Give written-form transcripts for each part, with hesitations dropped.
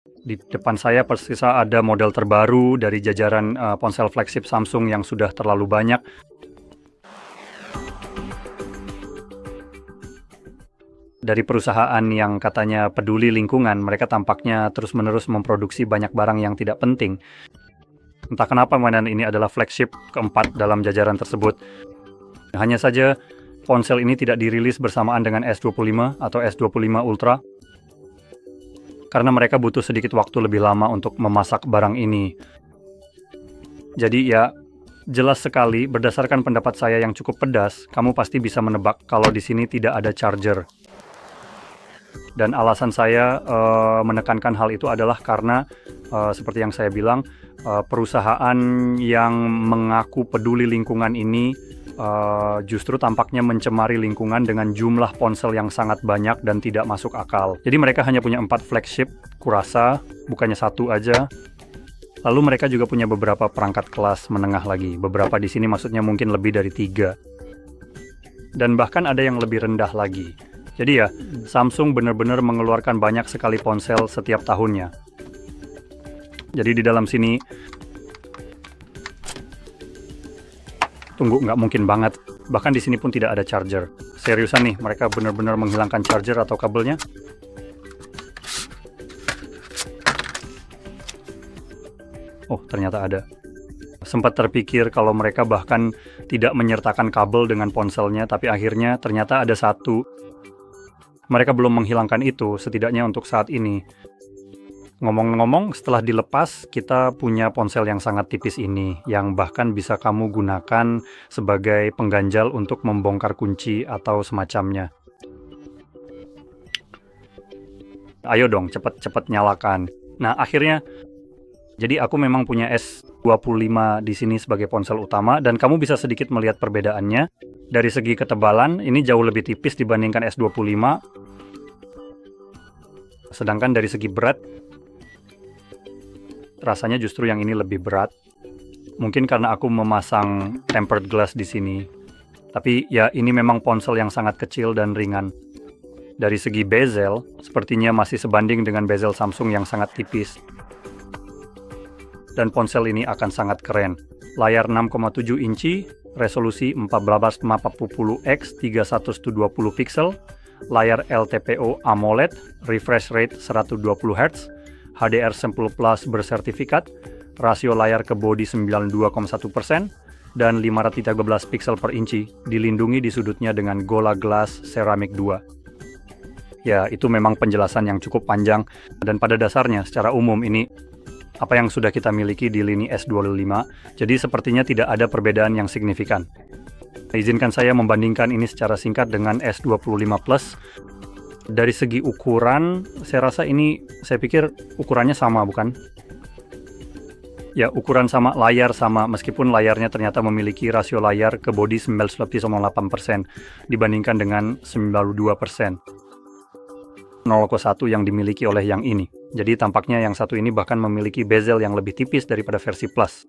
Di depan saya persis ada model terbaru dari jajaran ponsel flagship Samsung yang sudah terlalu banyak. Dari perusahaan yang katanya peduli lingkungan, mereka tampaknya terus-menerus memproduksi banyak barang yang tidak penting. Entah kenapa mainan ini adalah flagship keempat dalam jajaran tersebut. Hanya saja ponsel ini tidak dirilis bersamaan dengan S25 atau S25 Ultra, karena mereka butuh sedikit waktu lebih lama untuk memasak barang ini. Jadi ya, jelas sekali berdasarkan pendapat saya yang cukup pedas, kamu pasti bisa menebak kalau di sini tidak ada charger. Dan alasan saya menekankan hal itu adalah karena seperti yang saya bilang, perusahaan yang mengaku peduli lingkungan ini justru tampaknya mencemari lingkungan dengan jumlah ponsel yang sangat banyak dan tidak masuk akal. Jadi mereka hanya punya 4 flagship, kurasa, bukannya 1 aja. Lalu mereka juga punya beberapa perangkat kelas menengah lagi. Beberapa di sini maksudnya mungkin lebih dari 3. Dan bahkan ada yang lebih rendah lagi. Jadi ya, Samsung benar-benar mengeluarkan banyak sekali ponsel setiap tahunnya. Jadi di dalam sini, tunggu, nggak mungkin banget. Bahkan di sini pun tidak ada charger. Seriusan nih, mereka benar-benar menghilangkan charger atau kabelnya. Oh, ternyata ada. Sempat terpikir kalau mereka bahkan tidak menyertakan kabel dengan ponselnya, tapi akhirnya ternyata ada satu. Mereka belum menghilangkan itu, setidaknya untuk saat ini. Ngomong-ngomong, setelah dilepas, kita punya ponsel yang sangat tipis ini, yang bahkan bisa kamu gunakan sebagai pengganjal untuk membongkar kunci atau semacamnya. Ayo dong, cepet-cepet nyalakan. Nah, akhirnya, jadi aku memang punya S25 di sini sebagai ponsel utama, dan kamu bisa sedikit melihat perbedaannya. Dari segi ketebalan, ini jauh lebih tipis dibandingkan S25. Sedangkan dari segi berat, rasanya justru yang ini lebih berat. Mungkin karena aku memasang tempered glass di sini. Tapi ya, ini memang ponsel yang sangat kecil dan ringan. Dari segi bezel, sepertinya masih sebanding dengan bezel Samsung yang sangat tipis. Dan ponsel ini akan sangat keren. Layar 6,7 inci, resolusi 1440x 3120 pixel, layar LTPO AMOLED, refresh rate 120 Hz, HDR10 Plus bersertifikat, rasio layar ke bodi 92,1%, dan 513 pixel per inci, dilindungi di sudutnya dengan Gorilla Glass Ceramic 2. Ya, itu memang penjelasan yang cukup panjang, dan pada dasarnya secara umum ini apa yang sudah kita miliki di lini S25, jadi sepertinya tidak ada perbedaan yang signifikan. Izinkan saya membandingkan ini secara singkat dengan S25 Plus. Dari segi ukuran, saya rasa ini, saya pikir ukurannya sama, bukan? Ya, ukuran sama, layar sama, meskipun layarnya ternyata memiliki rasio layar ke bodi 99,8% dibandingkan dengan 92%. 0,1 yang dimiliki oleh yang ini. Jadi tampaknya yang satu ini bahkan memiliki bezel yang lebih tipis daripada versi Plus.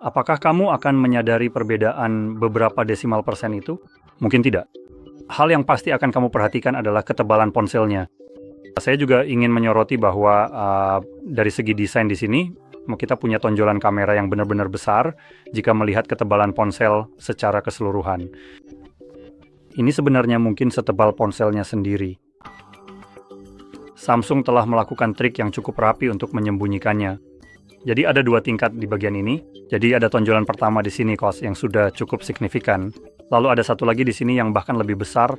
Apakah kamu akan menyadari perbedaan beberapa desimal persen itu? Mungkin tidak. Hal yang pasti akan kamu perhatikan adalah ketebalan ponselnya. Saya juga ingin menyoroti bahwa dari segi desain di sini, kita punya tonjolan kamera yang benar-benar besar jika melihat ketebalan ponsel secara keseluruhan. Ini sebenarnya mungkin setebal ponselnya sendiri. Samsung telah melakukan trik yang cukup rapi untuk menyembunyikannya. Jadi ada 2 tingkat di bagian ini. Jadi ada tonjolan pertama di sini yang sudah cukup signifikan. Lalu ada satu lagi di sini yang bahkan lebih besar.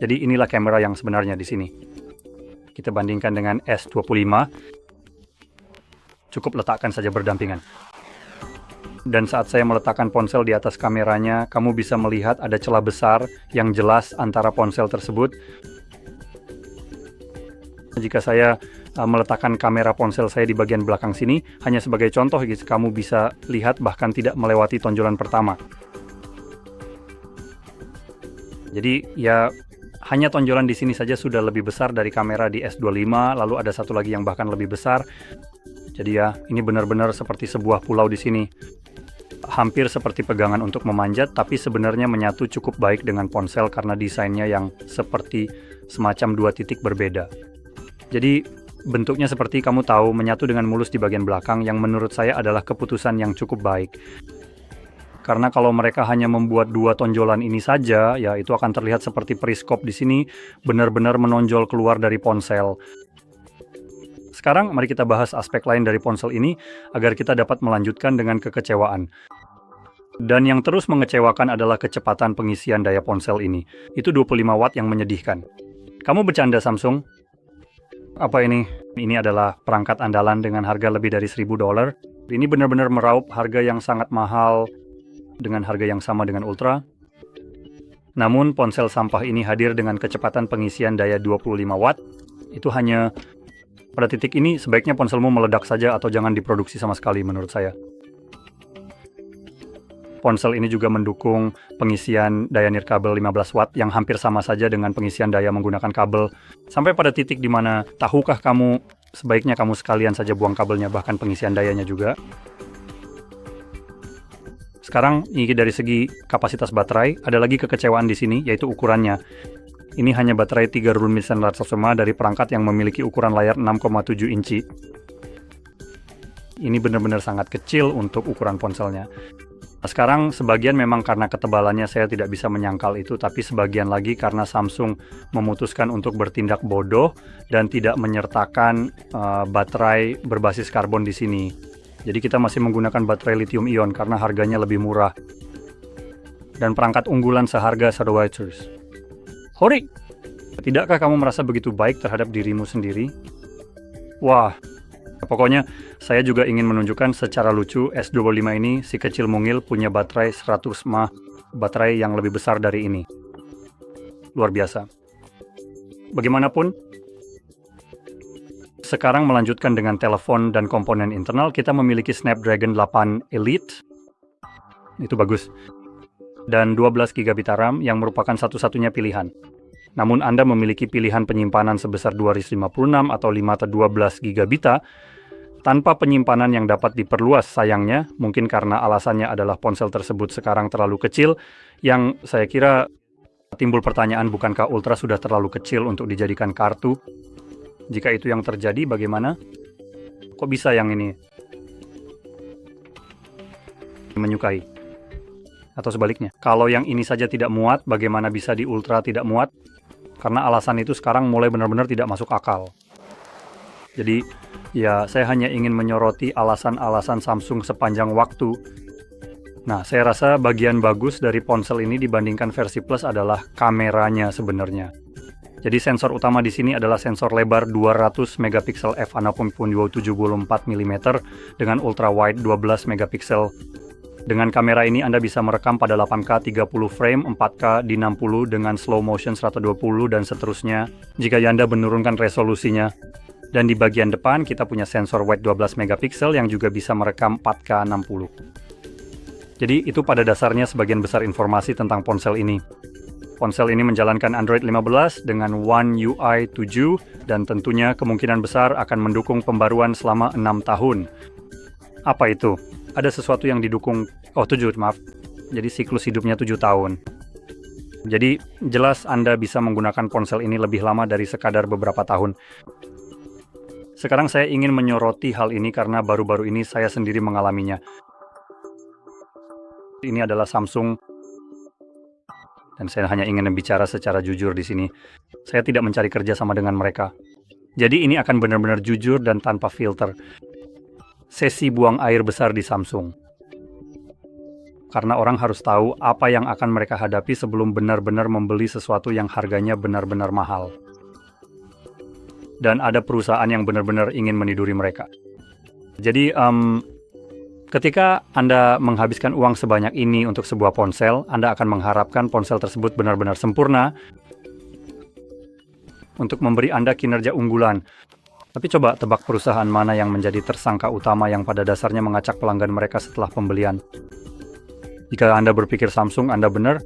Jadi inilah kamera yang sebenarnya di sini. Kita bandingkan dengan S25. Cukup letakkan saja berdampingan. Dan saat saya meletakkan ponsel di atas kameranya, kamu bisa melihat ada celah besar yang jelas antara ponsel tersebut. Jika saya meletakkan kamera ponsel saya di bagian belakang sini, hanya sebagai contoh, kamu bisa lihat bahkan tidak melewati tonjolan pertama. Jadi ya, hanya tonjolan di sini saja sudah lebih besar dari kamera di S25, lalu ada satu lagi yang bahkan lebih besar. Jadi ya, ini benar-benar seperti sebuah pulau di sini. Hampir seperti pegangan untuk memanjat, tapi sebenarnya menyatu cukup baik dengan ponsel karena desainnya yang seperti semacam 2 titik berbeda. Jadi bentuknya seperti kamu tahu, menyatu dengan mulus di bagian belakang, yang menurut saya adalah keputusan yang cukup baik. Karena kalau mereka hanya membuat dua tonjolan ini saja, ya itu akan terlihat seperti periskop di sini, benar-benar menonjol keluar dari ponsel. Sekarang mari kita bahas aspek lain dari ponsel ini, agar kita dapat melanjutkan dengan kekecewaan. Dan yang terus mengecewakan adalah kecepatan pengisian daya ponsel ini. Itu 25 watt yang menyedihkan. Kamu bercanda, Samsung? Apa ini? Ini adalah perangkat andalan dengan harga lebih dari $1.000. Ini benar-benar meraup harga yang sangat mahal dengan harga yang sama dengan Ultra. Namun ponsel sampah ini hadir dengan kecepatan pengisian daya 25 watt. Itu hanya pada titik ini sebaiknya ponselmu meledak saja atau jangan diproduksi sama sekali menurut saya. Ponsel ini juga mendukung pengisian daya nirkabel 15 watt yang hampir sama saja dengan pengisian daya menggunakan kabel. Sampai pada titik di mana, tahukah kamu, sebaiknya kamu sekalian saja buang kabelnya, bahkan pengisian dayanya juga. Sekarang, ini dari segi kapasitas baterai, ada lagi kekecewaan di sini, yaitu ukurannya. Ini hanya baterai 3 mAh dari perangkat yang memiliki ukuran layar 6,7 inci. Ini benar-benar sangat kecil untuk ukuran ponselnya. Nah, sekarang sebagian memang karena ketebalannya saya tidak bisa menyangkal itu, tapi sebagian lagi karena Samsung memutuskan untuk bertindak bodoh dan tidak menyertakan baterai berbasis karbon di sini. Jadi kita masih menggunakan baterai lithium ion karena harganya lebih murah. Dan perangkat unggulan seharga Shadowizers. Hori! Tidakkah kamu merasa begitu baik terhadap dirimu sendiri? Wah, pokoknya saya juga ingin menunjukkan secara lucu S25 ini, si kecil mungil punya baterai 100 mAh, baterai yang lebih besar dari ini. Luar biasa. Bagaimanapun, sekarang melanjutkan dengan telepon dan komponen internal, kita memiliki Snapdragon 8 Elite. Itu bagus. Dan 12 GB RAM yang merupakan satu-satunya pilihan. Namun Anda memiliki pilihan penyimpanan sebesar 256 atau 5 atau 12 GB tanpa penyimpanan yang dapat diperluas. Sayangnya, mungkin karena alasannya adalah ponsel tersebut sekarang terlalu kecil, yang saya kira timbul pertanyaan, bukankah Ultra sudah terlalu kecil untuk dijadikan kartu? Jika itu yang terjadi, bagaimana? Kok bisa yang ini menyukai? Atau sebaliknya, kalau yang ini saja tidak muat, bagaimana bisa di Ultra tidak muat? Karena alasan itu sekarang mulai benar-benar tidak masuk akal. Jadi, ya saya hanya ingin menyoroti alasan-alasan Samsung sepanjang waktu. Nah, saya rasa bagian bagus dari ponsel ini dibandingkan versi Plus adalah kameranya sebenarnya. Jadi sensor utama di sini adalah sensor lebar 200 megapiksel f/2.74 mm dengan ultra wide 12 megapiksel. Dengan kamera ini Anda bisa merekam pada 8K 30 frame, 4K di 60 dengan slow motion 120 dan seterusnya jika Anda menurunkan resolusinya. Dan di bagian depan kita punya sensor wide 12 megapiksel yang juga bisa merekam 4K 60. Jadi itu pada dasarnya sebagian besar informasi tentang ponsel ini. Ponsel ini menjalankan Android 15 dengan One UI 7 dan tentunya kemungkinan besar akan mendukung pembaruan selama 6 tahun. Apa itu? Ada sesuatu yang didukung, 7, maaf. Jadi siklus hidupnya 7 tahun. Jadi jelas Anda bisa menggunakan ponsel ini lebih lama dari sekadar beberapa tahun. Sekarang saya ingin menyoroti hal ini karena baru-baru ini saya sendiri mengalaminya. Ini adalah Samsung. Dan saya hanya ingin bicara secara jujur di sini. Saya tidak mencari kerja sama dengan mereka. Jadi ini akan benar-benar jujur dan tanpa filter. Sesi buang air besar di Samsung. Karena orang harus tahu apa yang akan mereka hadapi sebelum benar-benar membeli sesuatu yang harganya benar-benar mahal. Dan ada perusahaan yang benar-benar ingin meniduri mereka. Jadi, ketika Anda menghabiskan uang sebanyak ini untuk sebuah ponsel, Anda akan mengharapkan ponsel tersebut benar-benar sempurna untuk memberi Anda kinerja unggulan. Tapi coba tebak perusahaan mana yang menjadi tersangka utama yang pada dasarnya mengacak pelanggan mereka setelah pembelian. Jika Anda berpikir Samsung, Anda benar.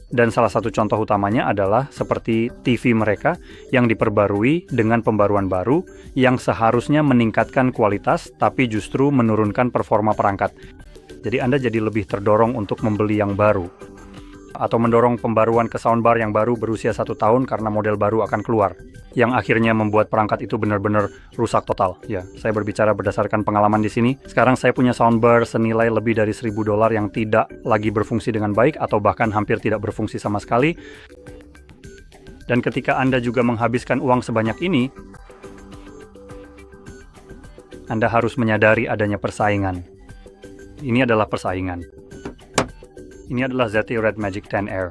Dan salah satu contoh utamanya adalah seperti TV mereka yang diperbarui dengan pembaruan baru yang seharusnya meningkatkan kualitas tapi justru menurunkan performa perangkat. Jadi Anda jadi lebih terdorong untuk membeli yang baru. atau mendorong pembaruan ke soundbar yang baru berusia 1 tahun karena model baru akan keluar, yang akhirnya membuat perangkat itu benar-benar rusak total. Ya, saya berbicara berdasarkan pengalaman di sini. Sekarang saya punya soundbar senilai lebih dari $1.000 yang tidak lagi berfungsi dengan baik atau bahkan hampir tidak berfungsi sama sekali. Dan ketika Anda juga menghabiskan uang sebanyak ini, Anda harus menyadari adanya persaingan. Ini adalah persaingan. Ini adalah ZTE Red Magic 10 Air.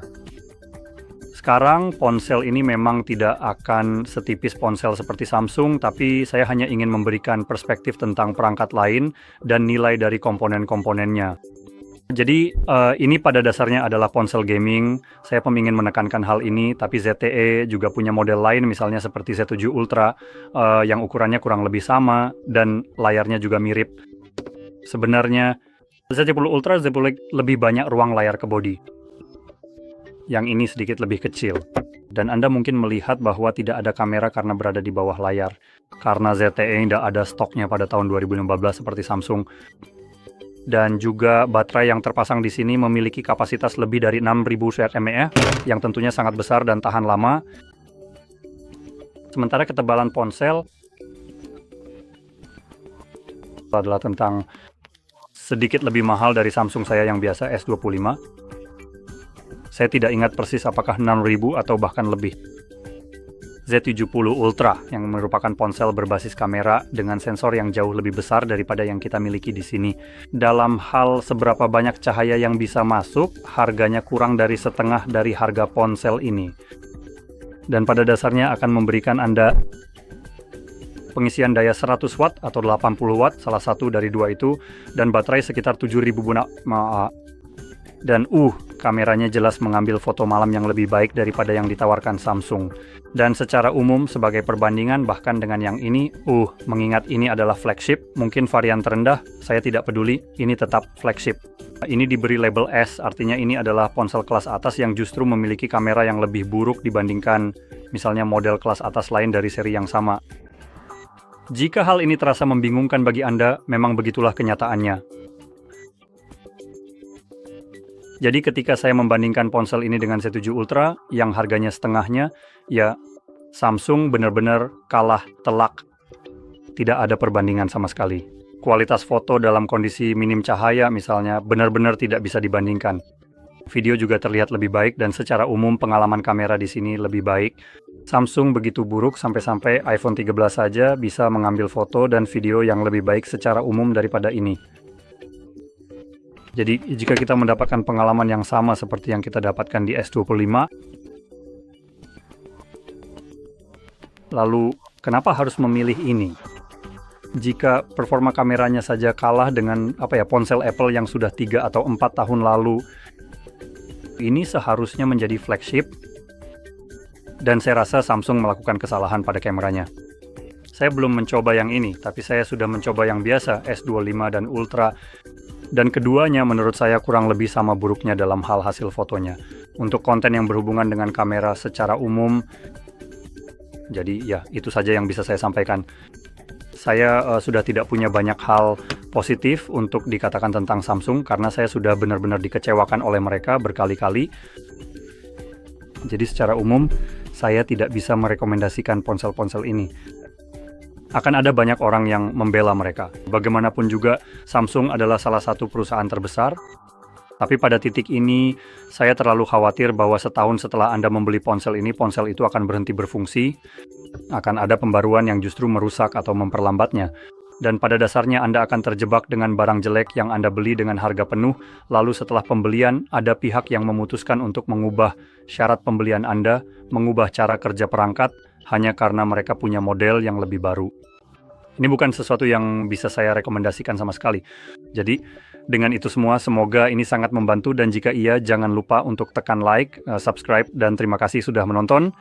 Sekarang ponsel ini memang tidak akan setipis ponsel seperti Samsung, tapi saya hanya ingin memberikan perspektif tentang perangkat lain dan nilai dari komponen-komponennya. Jadi ini pada dasarnya adalah ponsel gaming. Saya ingin menekankan hal ini, tapi ZTE juga punya model lain, misalnya seperti Z7 Ultra yang ukurannya kurang lebih sama dan layarnya juga mirip. Sebenarnya Z10 Ultra lebih banyak ruang layar ke bodi. Yang ini sedikit lebih kecil. Dan Anda mungkin melihat bahwa tidak ada kamera karena berada di bawah layar. Karena ZTE tidak ada stoknya pada tahun 2015 seperti Samsung. Dan juga baterai yang terpasang di sini memiliki kapasitas lebih dari 6000 mAh yang tentunya sangat besar dan tahan lama. Sementara ketebalan ponsel adalah tentang sedikit lebih mahal dari Samsung saya yang biasa S25. Saya tidak ingat persis apakah 6.000 atau bahkan lebih. Z70 Ultra yang merupakan ponsel berbasis kamera dengan sensor yang jauh lebih besar daripada yang kita miliki di sini. Dalam hal seberapa banyak cahaya yang bisa masuk, harganya kurang dari setengah dari harga ponsel ini. Dan pada dasarnya akan memberikan Anda pengisian daya 100 watt atau 80 watt, salah satu dari dua itu, dan baterai sekitar 7000 mAh. Dan kameranya jelas mengambil foto malam yang lebih baik daripada yang ditawarkan Samsung. Dan secara umum sebagai perbandingan bahkan dengan yang ini, mengingat ini adalah flagship, mungkin varian terendah, saya tidak peduli, ini tetap flagship. Ini diberi label S, artinya ini adalah ponsel kelas atas yang justru memiliki kamera yang lebih buruk dibandingkan misalnya model kelas atas lain dari seri yang sama. Jika hal ini terasa membingungkan bagi Anda, memang begitulah kenyataannya. Jadi ketika saya membandingkan ponsel ini dengan Z7 Ultra, yang harganya setengahnya, ya Samsung benar-benar kalah telak. Tidak ada perbandingan sama sekali. Kualitas foto dalam kondisi minim cahaya misalnya, benar-benar tidak bisa dibandingkan. Video juga terlihat lebih baik dan secara umum pengalaman kamera di sini lebih baik. Samsung begitu buruk sampai-sampai iPhone 13 saja bisa mengambil foto dan video yang lebih baik secara umum daripada ini. Jadi jika kita mendapatkan pengalaman yang sama seperti yang kita dapatkan di S25, lalu kenapa harus memilih ini? Jika performa kameranya saja kalah dengan ponsel Apple yang sudah 3 atau 4 tahun lalu, ini seharusnya menjadi flagship. Dan saya rasa Samsung melakukan kesalahan pada kameranya. Saya belum mencoba yang ini, tapi saya sudah mencoba yang biasa, S25 dan Ultra. Dan keduanya menurut saya kurang lebih sama buruknya dalam hal hasil fotonya. Untuk konten yang berhubungan dengan kamera secara umum, jadi ya itu saja yang bisa saya sampaikan. Saya sudah tidak punya banyak hal positif untuk dikatakan tentang Samsung karena saya sudah benar-benar dikecewakan oleh mereka berkali-kali. Jadi secara umum, saya tidak bisa merekomendasikan ponsel-ponsel ini. Akan ada banyak orang yang membela mereka. Bagaimanapun juga, Samsung adalah salah satu perusahaan terbesar. Tapi pada titik ini, saya terlalu khawatir bahwa setahun setelah Anda membeli ponsel ini, ponsel itu akan berhenti berfungsi. Akan ada pembaruan yang justru merusak atau memperlambatnya. Dan pada dasarnya Anda akan terjebak dengan barang jelek yang Anda beli dengan harga penuh, lalu setelah pembelian ada pihak yang memutuskan untuk mengubah syarat pembelian Anda, mengubah cara kerja perangkat, hanya karena mereka punya model yang lebih baru. Ini bukan sesuatu yang bisa saya rekomendasikan sama sekali. Jadi, dengan itu semua, semoga ini sangat membantu dan jika iya, jangan lupa untuk tekan like, subscribe, dan terima kasih sudah menonton.